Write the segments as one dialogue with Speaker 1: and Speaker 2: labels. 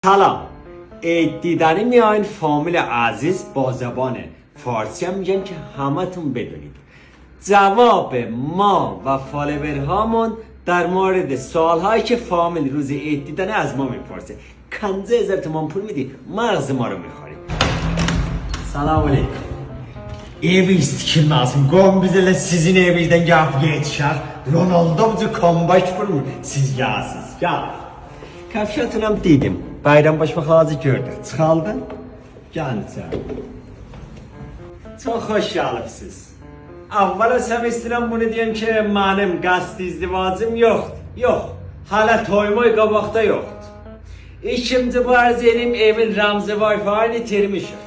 Speaker 1: سلام. دیدنی میاین فامیل عزیز با زبان فارسی هم میگم که همتون بدونید. جواب ما و فالوورهامون در مورد سوالهایی که فامیل روز عید دیدن از ما میپرسه. 15,000 تومان پول میدی مغز ما رو میخوری. Salam aleyküm. Eviniz kim lazım? Qom bizlə sizin evinizdən gəlib yetişər. Ronaldo bizi comeback vurmur. Siz yazsınız. Ya. Kafşatınam dedim. Bayrambaş baxazı gördük. Çıxaldın. Gəlin içəri. Çox xoş gəlibsiz. Avvela sen istəyirəm bunu deyim ki, mənim qəsd izdivacım yoxdur. Yox. Hələ toymoy qabaqda yoxdur. İkinci bu arz elim evin Ramzi Wi-Fi-ni itirmişim.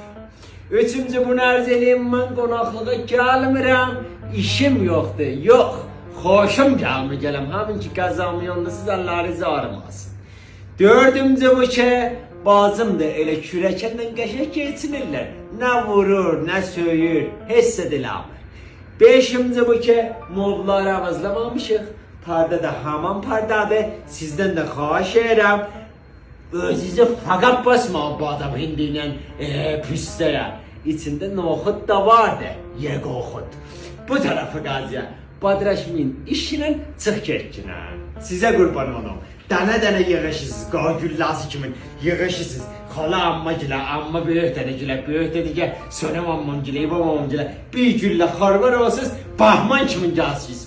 Speaker 1: Üçüncü bunu arz edeyim, mən qonaqlığa gəlmirəm, işim yoxdur, yox, xoşum gəlməyəm, həmin ki qəzamı yolunda siz əllərinizi ağrımasın. Dördüncü bu ki, bazımdır, elə kürəkənlə qəşək geçinirlər, nə vurur, nə söyür, hiss ediləmir. Beşinci bu ki, mobları əvəzləməmişik, pərdə də həman pərdədir, sizdən də xahiş edirəm, özünüzü fakat basma bu adam hindiylə püstəyə. İçində noxud da vardı, yeqoxud. Bu tərəfi qaziyə, Badraşmin işinə çıx getkinə. Sizə qurban olum. Dənə-dənə yığışısınız, qağülləsi kimin yığışısınız. Xala amma gilə, amma böyük dənə gilə, böyük dənə gilə, sönəm ammam gilə, ibam ammam gilə. Bir güllə xarvar olsuz, bahman kimin gəlsiniz.